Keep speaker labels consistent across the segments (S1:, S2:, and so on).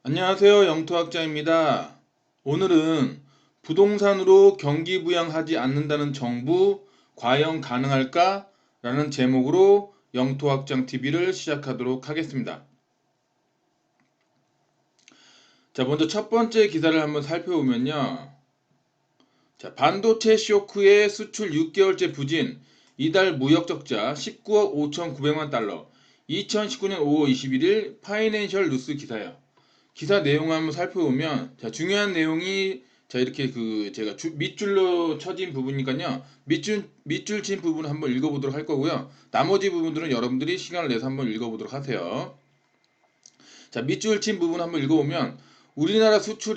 S1: 안녕하세요. 영토학자입니다. 오늘은 부동산으로 경기 부양하지 않는다는 정부 과연 가능할까? 라는 제목으로 영토학장 TV를 시작하도록 하겠습니다. 자, 먼저 첫 번째 기사를 한번 살펴보면요. 자, 반도체 쇼크의 수출 6개월째 부진, 이달 무역 적자 19억 5,900만 달러. 2019년 5월 21일 파이낸셜 뉴스 기사예요. 기사 내용을 한번 살펴보면, 자, 중요한 내용이, 자, 이렇게 제가 밑줄로 쳐진 부분이니까요. 밑줄 친 부분을 한번 읽어보도록 할 거고요. 나머지 부분들은 여러분들이 시간을 내서 한번 읽어보도록 하세요. 자, 밑줄 친 부분 한번 읽어보면, 우리나라 수출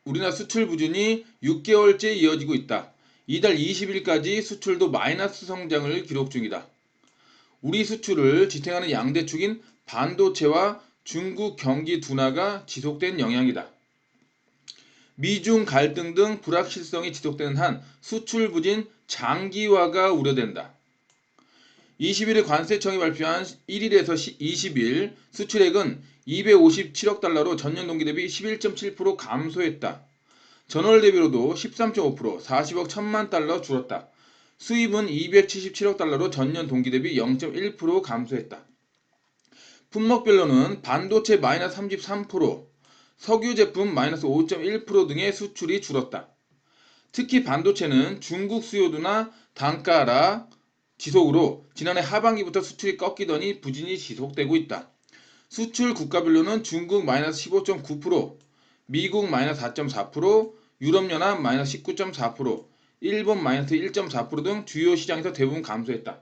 S1: 부진이 6개월째 이어지고 있다. 이달 20일까지 수출도 마이너스 성장을 기록 중이다. 우리 수출을 지탱하는 양대축인 반도체와 중국 경기 둔화가 지속된 영향이다. 미중 갈등 등 불확실성이 지속되는 한 수출 부진 장기화가 우려된다. 21일 관세청이 발표한 1일에서 20일 수출액은 257억 달러로 전년 동기 대비 11.7% 감소했다. 전월 대비로도 13.5% 40억 1천만 달러 줄었다. 수입은 277억 달러로 전년 동기 대비 0.1% 감소했다. 품목별로는 반도체 마이너스 33%, 석유 제품 마이너스 5.1% 등의 수출이 줄었다. 특히 반도체는 중국 수요 둔화 단가 하락 지속으로 지난해 하반기부터 수출이 꺾이더니 부진이 지속되고 있다. 수출 국가별로는 중국 마이너스 15.9%, 미국 마이너스 4.4%, 유럽연합 마이너스 19.4%, 일본 마이너스 1.4%등 주요 시장에서 대부분 감소했다.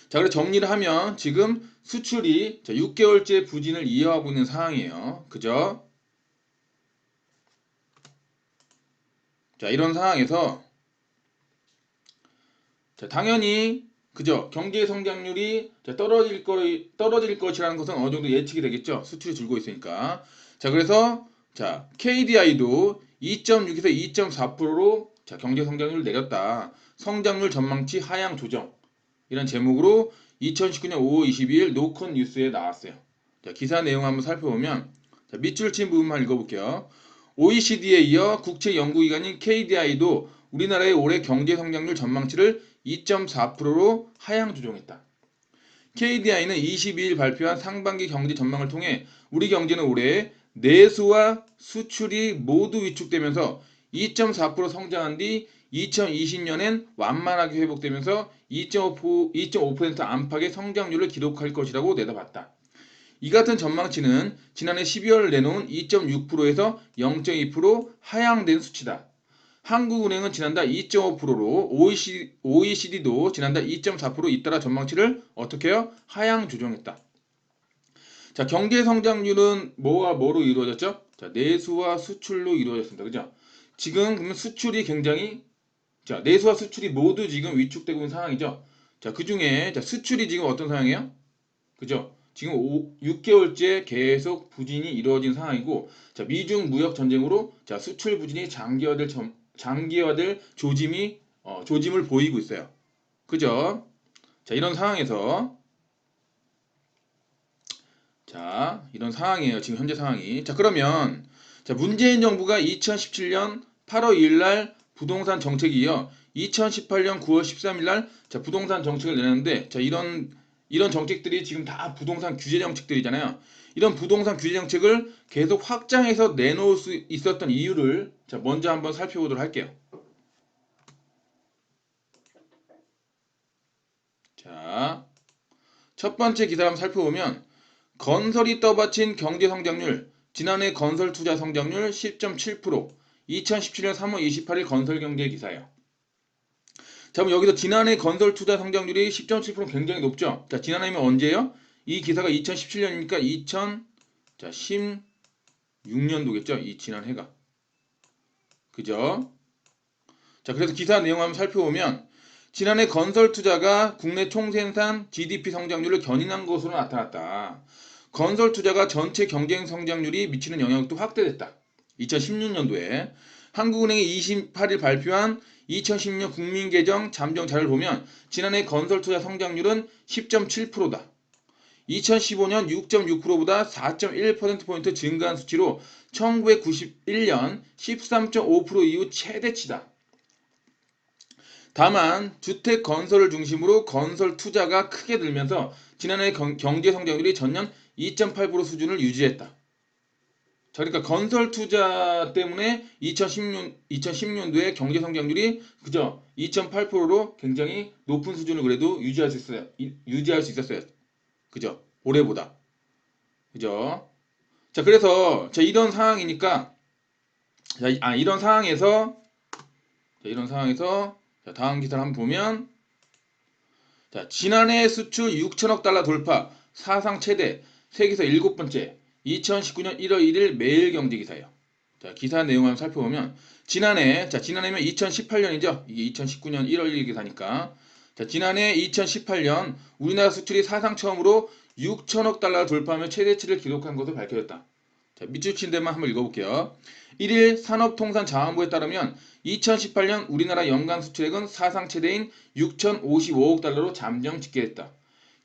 S1: 자, 그래서 정리를 하면 지금 수출이 6개월째 부진을 이어가고 있는 상황이에요. 그죠? 자, 이런 상황에서 당연히 그죠? 경제 성장률이 떨어질 것이라는 것은 어느 정도 예측이 되겠죠? 수출이 줄고 있으니까. 자, 그래서 KDI도 2.6에서 2.4%로 경제 성장률을 내렸다. 성장률 전망치 하향 조정. 이런 제목으로 2019년 5월 22일 노컷 뉴스에 나왔어요. 자, 기사 내용 한번 살펴보면 밑줄 친 부분만 읽어볼게요. OECD에 이어 국제연구기관인 KDI도 우리나라의 올해 경제 성장률 전망치를 2.4%로 하향 조정했다. KDI는 22일 발표한 상반기 경제 전망을 통해 우리 경제는 올해 내수와 수출이 모두 위축되면서 2.4% 성장한 뒤 2020년엔 완만하게 회복되면서 2.5% 안팎의 성장률을 기록할 것이라고 내다봤다. 이 같은 전망치는 지난해 12월 내놓은 2.6%에서 0.2% 하향된 수치다. 한국은행은 지난달 2.5%로 OECD도 지난달 2.4% 잇따라 전망치를 어떻게 해요? 하향 조정했다. 자, 경제 성장률은 뭐와 뭐로 이루어졌죠? 자, 내수와 수출로 이루어졌습니다. 그죠? 지금 그러면 수출이 굉장히 내수와 수출이 모두 지금 위축되고 있는 상황이죠. 자, 그중에 수출이 지금 어떤 상황이에요? 그죠? 지금 6개월째 계속 부진이 이루어진 상황이고, 자, 미중 무역 전쟁으로 수출 부진이 장기화될 조짐을 보이고 있어요. 그죠? 자, 이런 상황에서 이런 상황이에요. 지금 현재 상황이. 자, 그러면 문재인 정부가 2017년 8월 2일 날 부동산 정책에 이어 2018년 9월 13일 날 부동산 정책을 내놨는데, 이런 정책들이 지금 다 부동산 규제 정책들이잖아요. 이런 부동산 규제 정책을 계속 확장해서 내놓을 수 있었던 이유를 먼저 한번 살펴보도록 할게요. 자, 첫 번째 기사 한번 살펴보면 건설이 떠받친 경제 성장률, 지난해 건설 투자 성장률 10.7%, 2017년 3월 28일 건설 경제 기사예요. 자, 그럼 여기서 지난해 건설 투자 성장률이 10.7% 굉장히 높죠? 자, 지난해면 언제예요? 이 기사가 2017년이니까 2016년도겠죠? 이 지난해가. 그죠? 자, 그래서 기사 내용 한번 살펴보면 지난해 건설 투자가 국내 총생산 GDP 성장률을 견인한 것으로 나타났다. 건설 투자가 전체 경쟁 성장률이 미치는 영향도 확대됐다. 2016년도에 한국은행이 28일 발표한 2016년 국민계정 잠정 자료를 보면 지난해 건설 투자 성장률은 10.7%다. 2015년 6.6%보다 4.1%포인트 증가한 수치로 1991년 13.5% 이후 최대치다. 다만 주택 건설을 중심으로 건설 투자가 크게 늘면서 지난해 경제 성장률이 전년 2.8% 수준을 유지했다. 자, 그러니까 건설 투자 때문에 2010년도에 경제 성장률이 그저 2.8%로 굉장히 높은 수준을 그래도 유지할 수 있었어요. 그죠? 올해보다. 그죠? 자, 그래서 이런 상황이니까 이런 상황에서 자, 다음 기사를 한번 보면 자, 지난해 수출 6천억 달러 돌파, 사상 최대, 세계에서 7번째, 2019년 1월 1일 매일경제기사예요. 자, 기사 내용 한번 살펴보면 지난해면 2018년이죠. 이게 2019년 1월 1일 기사니까. 자, 지난해 2018년 우리나라 수출이 사상 처음으로 6천억 달러 돌파하며 최대치를 기록한 것으로 밝혀졌다. 자, 밑줄 친 데만 한번 읽어볼게요. 1일 산업통상자원부에 따르면 2018년 우리나라 연간 수출액은 사상 최대인 6,055억 달러로 잠정 집계했다.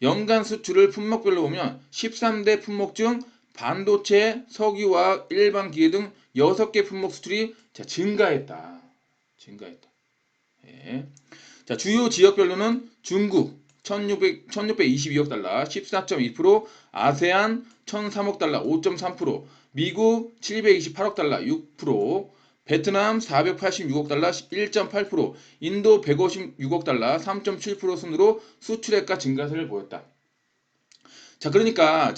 S1: 연간 수출을 품목별로 보면 13대 품목 중 반도체, 석유화학, 일반 기계 등 6개 품목 수출이 증가했다. 예. 자, 주요 지역별로는 중국 1622억 달러 14.2%, 아세안 1003억 달러 5.3%, 미국 728억 달러 6%, 베트남 486억 달러 1.8%, 인도 156억 달러 3.7% 순으로 수출액가 증가세를 보였다. 자, 그러니까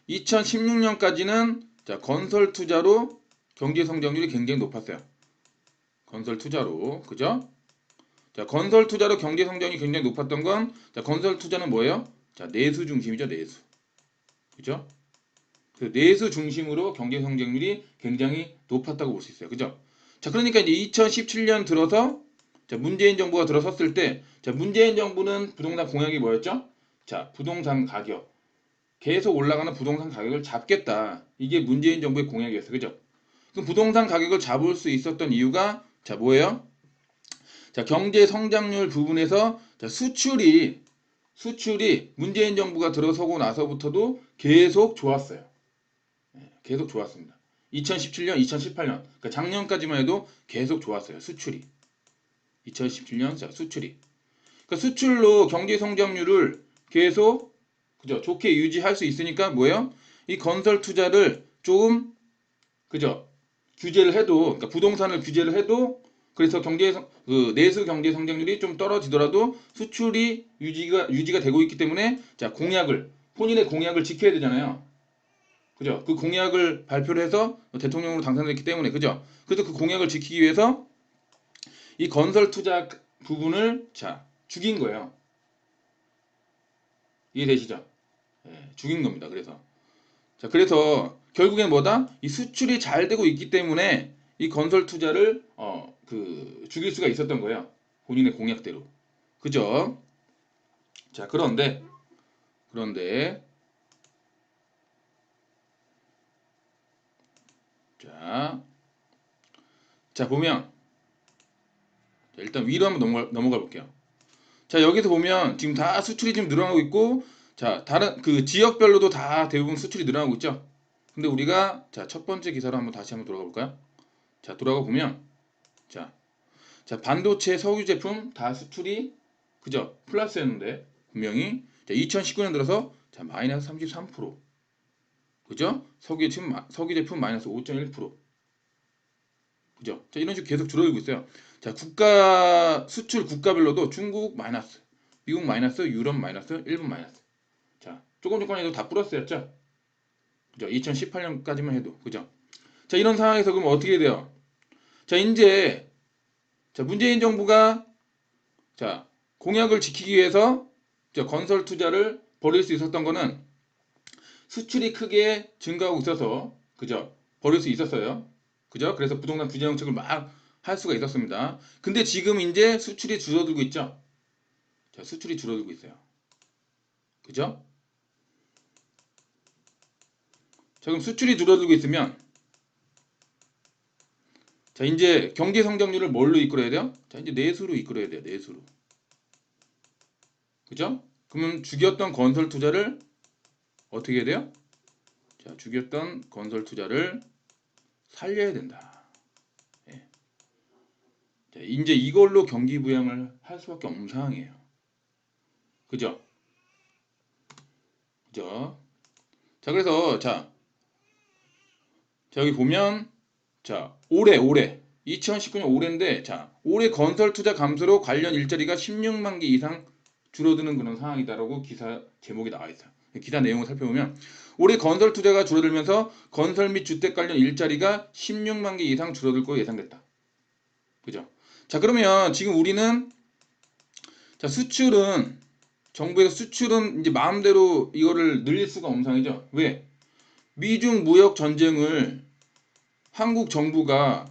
S1: 2016년까지는 건설 투자로 경제 성장률이 굉장히 높았어요. 건설 투자로, 그죠? 자, 건설 투자로 경제 성장이 굉장히 높았던 건 건설 투자는 뭐예요? 자, 내수 중심이죠, 내수. 그죠? 그 내수 중심으로 경제 성장률이 굉장히 높았다고 볼 수 있어요. 그죠? 자, 그러니까 이제 2017년 들어서 문재인 정부가 들어섰을 때 문재인 정부는 부동산 공약이 뭐였죠? 자, 부동산 가격. 계속 올라가는 부동산 가격을 잡겠다. 이게 문재인 정부의 공약이었어요. 그죠? 그럼 부동산 가격을 잡을 수 있었던 이유가 뭐예요? 자, 경제 성장률 부분에서 수출이 문재인 정부가 들어서고 나서부터도 계속 좋았어요. 계속 좋았습니다. 2017년, 2018년, 그러니까 작년까지만 해도 계속 좋았어요. 수출이. 2017년 수출이. 그러니까 수출로 경제 성장률을 계속 그죠? 좋게 유지할 수 있으니까 뭐예요? 이 건설 투자를 조금 그죠? 규제를 해도 그러니까 부동산을 규제를 해도 그래서 내수 경제 성장률이 좀 떨어지더라도 수출이 유지가 되고 있기 때문에 본인의 공약을 지켜야 되잖아요. 그죠? 그 공약을 발표를 해서 대통령으로 당선됐기 때문에 그죠? 그래서 그 공약을 지키기 위해서 이 건설 투자 부분을 죽인 거예요. 이해되시죠? 예, 죽인 겁니다. 그래서 결국엔 뭐다? 이 수출이 잘 되고 있기 때문에 이 건설 투자를 죽일 수가 있었던 거예요. 본인의 공약대로. 그죠? 자, 그런데 보면 일단 위로 한번 넘어가 볼게요. 자, 여기서 보면 지금 다 수출이 지금 늘어나고 있고 다른 그 지역별로도 다 대부분 수출이 늘어나고 있죠. 근데 우리가 첫 번째 기사로 다시 한번 돌아가 볼까요? 자, 돌아가 보면 반도체 석유 제품 다 수출이 그죠? 플러스였는데 분명히 2019년 들어서 마이너스 33%. 그죠? 석유 제품 마이너스 5.1%. 그죠? 이런 식으로 계속 줄어들고 있어요. 수출 국가별로도 중국 마이너스, 미국 마이너스, 유럽 마이너스, 일본 마이너스. 조금 해도 다 플러스였죠? 그죠? 2018년까지만 해도. 그죠? 이런 상황에서 그럼 어떻게 돼요? 이제 문재인 정부가 공약을 지키기 위해서 건설 투자를 벌일 수 있었던 거는 수출이 크게 증가하고 있어서 그죠? 벌일 수 있었어요. 그죠? 그래서 부동산 규제 정책을 막 할 수가 있었습니다. 근데 지금 이제 수출이 줄어들고 있죠? 수출이 줄어들고 있어요. 그죠? 그럼 수출이 줄어들고 있으면 이제 경제 성장률을 뭘로 이끌어야 돼요? 이제 내수로 이끌어야 돼요. 내수로. 그죠? 그러면 죽였던 건설 투자를 어떻게 해야 돼요? 자, 죽였던 건설 투자를 살려야 된다. 예. 자, 이제 이걸로 경기 부양을 할 수밖에 없는 상황이에요. 그죠? 그죠? 자, 그래서 자 여기 보면 자 올해 2019년 올해인데 자 올해 건설 투자 감소로 관련 일자리가 16만 개 이상 줄어드는 그런 상황이다라고 기사 제목이 나와 있어요. 기사 내용을 살펴보면 올해 건설 투자가 줄어들면서 건설 및 주택 관련 일자리가 16만 개 이상 줄어들 거 예상됐다. 그죠? 자, 그러면 지금 우리는 자 수출은 정부에서 수출은 이제 마음대로 이거를 늘릴 수가 없는 상황이죠. 왜? 미중 무역 전쟁을 한국 정부가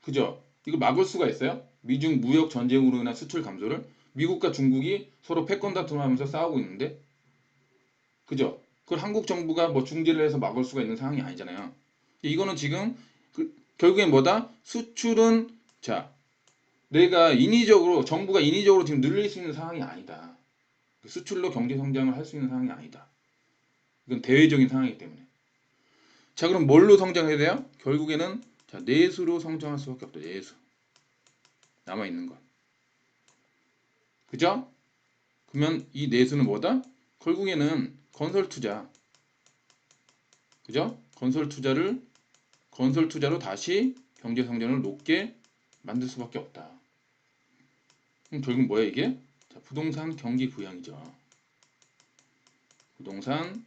S1: 그죠? 이거 막을 수가 있어요? 미중 무역 전쟁으로 인한 수출 감소를 미국과 중국이 서로 패권 다툼하면서 싸우고 있는데 그죠? 그걸 한국 정부가 뭐 중재를 해서 막을 수가 있는 상황이 아니잖아요. 이거는 지금 결국엔 뭐다? 수출은 자 내가 인위적으로 정부가 인위적으로 지금 늘릴 수 있는 상황이 아니다. 수출로 경제 성장을 할 수 있는 상황이 아니다. 이건 대외적인 상황이기 때문에. 자, 그럼 뭘로 성장해야 돼요? 결국에는 자, 내수로 성장할 수밖에 없다. 내수. 남아 있는 것. 그죠? 그러면 이 내수는 뭐다? 결국에는 건설 투자. 그죠? 건설 투자로 다시 경제 성장을 높게 만들 수밖에 없다. 그럼 결국 뭐야 이게? 자, 부동산 경기 부양이죠. 부동산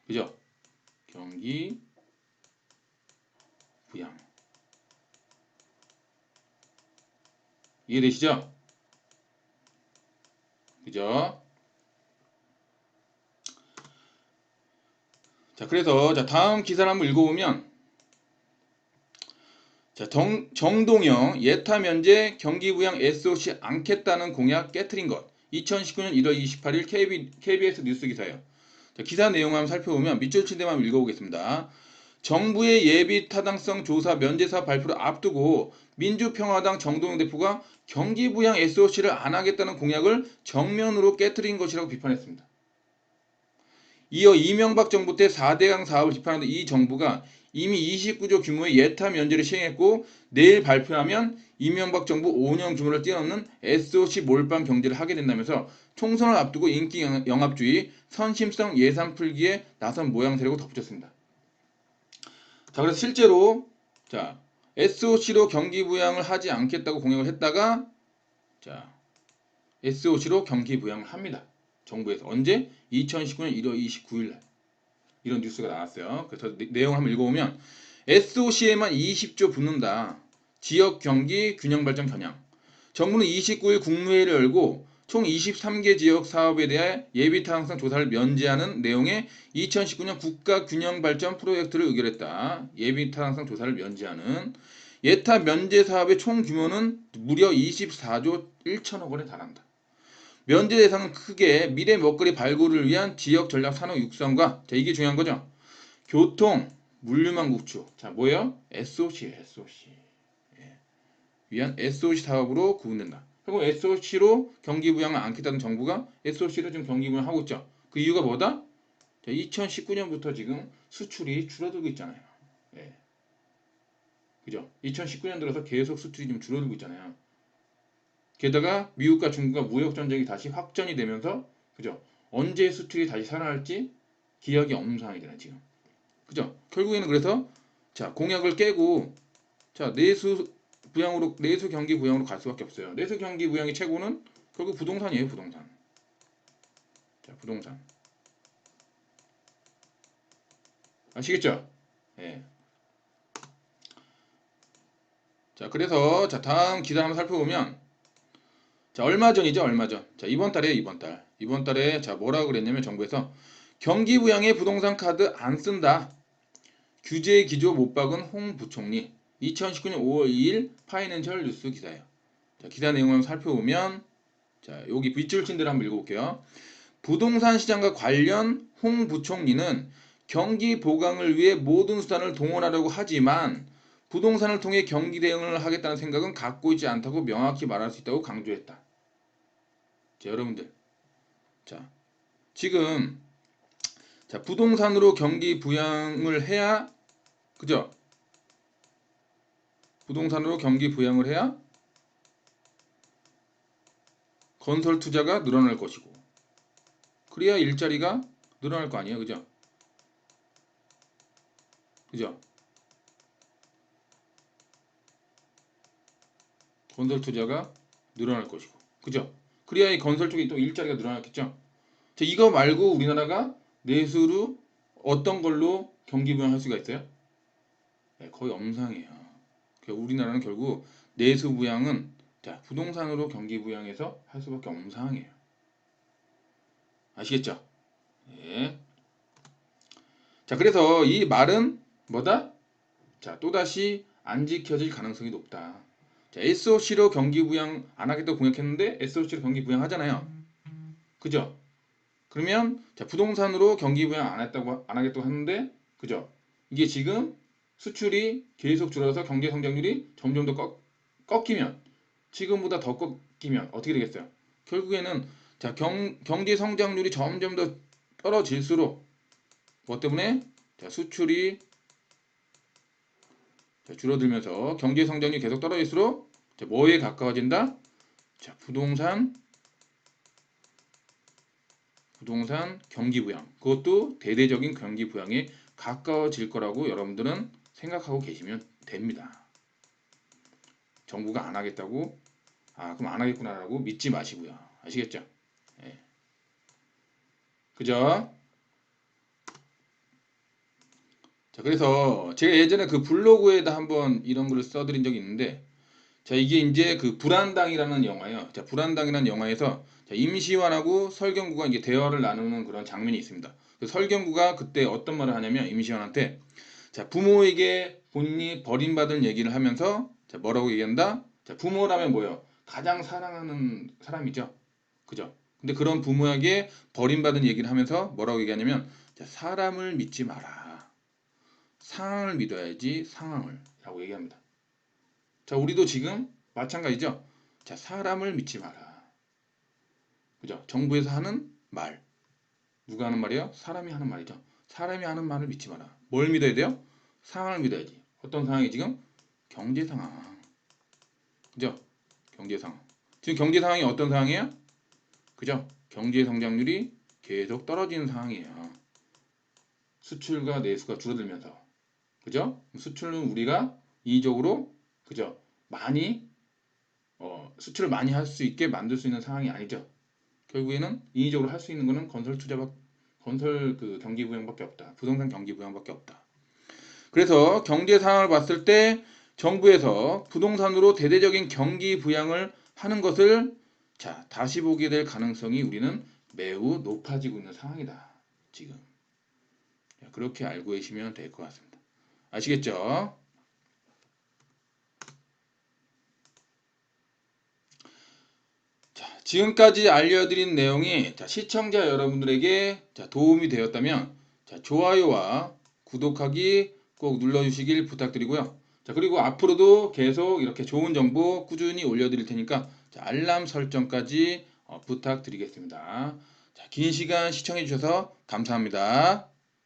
S1: 그죠? 경기 부양. 이해되시죠? 그죠? 자, 그래서 자, 다음 기사를 한번 읽어보면 자, 정동영 예타 면제 경기 부양 SOC 않겠다는 공약 깨트린 것. 2019년 1월 28일 KBS 뉴스 기사예요. 자, 기사 내용 한번 살펴보면 밑줄 친 데만 읽어보겠습니다. 정부의 예비 타당성 조사 면제사 발표를 앞두고 민주평화당 정동영 대표가 경기 부양 SOC를 안 하겠다는 공약을 정면으로 깨트린 것이라고 비판했습니다. 이어 이명박 정부 때 4대강 사업을 비판하던 이 정부가 이미 29조 규모의 예타 면제를 시행했고 내일 발표하면 이명박 정부 5년 규모를 뛰어넘는 SOC 몰빵 경제를 하게 된다면서 총선을 앞두고 인기 영합주의, 선심성 예산 풀기에 나선 모양새라고 덧붙였습니다. 자, 그래서 실제로 자 SOC로 경기 부양을 하지 않겠다고 공약을 했다가 자 SOC로 경기 부양을 합니다. 정부에서 언제? 2019년 1월 29일 날 이런 뉴스가 나왔어요. 그래서 내용 한번 읽어보면 SOC에만 20조 붓는다. 지역 경기 균형 발전 겨냥. 정부는 29일 국무회의를 열고 총 23개 지역 사업에 대해 예비 타당성 조사를 면제하는 내용의 2019년 국가 균형 발전 프로젝트를 의결했다. 예비 타당성 조사를 면제하는 예타 면제 사업의 총 규모는 무려 24조 1천억 원에 달한다. 면제 대상은 크게 미래 먹거리 발굴을 위한 지역 전략 산업 육성과 자 이게 중요한 거죠. 교통, 물류망 구축. 자 뭐예요? SOC 예. 위한 SOC 사업으로 구분된다. 그리고 SOC로 경기 부양을 않겠다는 정부가 SOC로 지금 경기 부양을 하고 있죠. 그 이유가 뭐다? 자, 2019년부터 지금 수출이 줄어들고 있잖아요. 예. 그죠? 2019년 들어서 계속 수출이 좀 줄어들고 있잖아요. 게다가 미국과 중국과 무역 전쟁이 다시 확전이 되면서 그죠? 언제 수출이 다시 살아날지 기약이 없는 상황이잖아요 지금. 그죠? 결국에는 그래서 자 공약을 깨고 자 내수 경기 부양으로 갈 수밖에 없어요. 내수 경기 부양의 최고는 결국 부동산이에요. 부동산. 자 부동산. 아시겠죠? 예. 자 그래서 자 다음 기사 한번 살펴보면 자 얼마 전이죠. 얼마 전. 자 이번 달에 자 뭐라고 그랬냐면 정부에서 경기 부양에 부동산 카드 안 쓴다. 규제 기조 못 박은 홍 부총리. 2019년 5월 2일 파이낸셜 뉴스 기사예요. 자, 기사 내용을 살펴보면 자, 여기 밑줄 친 대로 한번 읽어볼게요. 부동산 시장과 관련 홍 부총리는 경기 보강을 위해 모든 수단을 동원하려고 하지만 부동산을 통해 경기 대응을 하겠다는 생각은 갖고 있지 않다고 명확히 말할 수 있다고 강조했다. 자, 여러분들. 자, 지금 자, 부동산으로 경기 부양을 해야 그죠? 부동산으로 경기 부양을 해야 건설 투자가 늘어날 것이고 그래야 일자리가 늘어날 거 아니에요. 그죠? 그죠? 건설 투자가 늘어날 것이고 그죠? 그래야 이 건설 쪽에 또 일자리가 늘어났겠죠? 자, 이거 말고 우리나라가 내수로 어떤 걸로 경기 부양할 수가 있어요? 네, 거의 엄상이에요. 그러니까 우리나라는 결국 내수 부양은 자, 부동산으로 경기 부양해서 할 수밖에 엄상이에요. 아시겠죠? 예. 자, 그래서 이 말은 뭐다? 자, 또다시 안 지켜질 가능성이 높다. 자, SOC로 경기 부양 안 하겠다고 공약했는데 SOC로 경기 부양하잖아요. 그죠? 그러면 자, 부동산으로 경기 부양 안 하겠다고 하는데 그죠? 이게 지금 수출이 계속 줄어서 경제 성장률이 점점 더 꺾이면 지금보다 더 꺾이면 어떻게 되겠어요? 결국에는 자, 경제 성장률이 점점 더 떨어질수록 뭐 때문에 자, 수출이 자, 줄어들면서 경제 성장률이 계속 떨어질수록 자, 뭐에 가까워진다? 자, 부동산 경기 부양. 그것도 대대적인 경기 부양에 가까워질 거라고 여러분들은 생각하고 계시면 됩니다. 정부가 안 하겠다고 그럼 안 하겠구나라고 믿지 마시고요. 아시겠죠? 예. 그죠? 자, 그래서 제가 예전에 그 블로그에다 한번 이런 글을 써드린 적이 있는데 자, 이게 이제 그 불안당이라는 영화예요. 자, 불안당이라는 영화에서 자, 임시완하고 설경구가 이제 대화를 나누는 그런 장면이 있습니다. 그 설경구가 그때 어떤 말을 하냐면 임시완한테 자, 부모에게 본인이 버림받은 얘기를 하면서 자, 뭐라고 얘기한다? 자, 부모라면 뭐예요? 가장 사랑하는 사람이죠. 그죠? 근데 그런 부모에게 버림받은 얘기를 하면서 뭐라고 얘기하냐면 자, 사람을 믿지 마라. 상황을 믿어야지 상황을 라고 얘기합니다. 자, 우리도 지금 마찬가지죠. 자, 사람을 믿지 마라. 그죠? 정부에서 하는 말. 누가 하는 말이에요? 사람이 하는 말이죠. 사람이 하는 말을 믿지 마라. 뭘 믿어야 돼요? 상황을 믿어야지. 어떤 상황이 지금? 경제 상황. 그죠? 경제 상황. 지금 경제 상황이 어떤 상황이에요? 그죠? 경제 성장률이 계속 떨어지는 상황이에요. 수출과 내수가 줄어들면서. 그죠? 수출은 우리가 이익적으로 그죠? 많이 수출을 많이 할 수 있게 만들 수 있는 상황이 아니죠. 결국에는 인위적으로 할 수 있는 거는 건설 그 경기 부양밖에 없다. 부동산 경기 부양밖에 없다. 그래서 경제 상황을 봤을 때 정부에서 부동산으로 대대적인 경기 부양을 하는 것을 자, 다시 보게 될 가능성이 우리는 매우 높아지고 있는 상황이다. 지금. 그렇게 알고 계시면 될 것 같습니다. 아시겠죠? 자, 지금까지 알려드린 내용이 자, 시청자 여러분들에게 자, 도움이 되었다면 자, 좋아요와 구독하기 꼭 눌러주시길 부탁드리고요. 자, 그리고 앞으로도 계속 이렇게 좋은 정보 꾸준히 올려드릴 테니까 자, 알람 설정까지 부탁드리겠습니다. 자, 긴 시간 시청해 주셔서 감사합니다.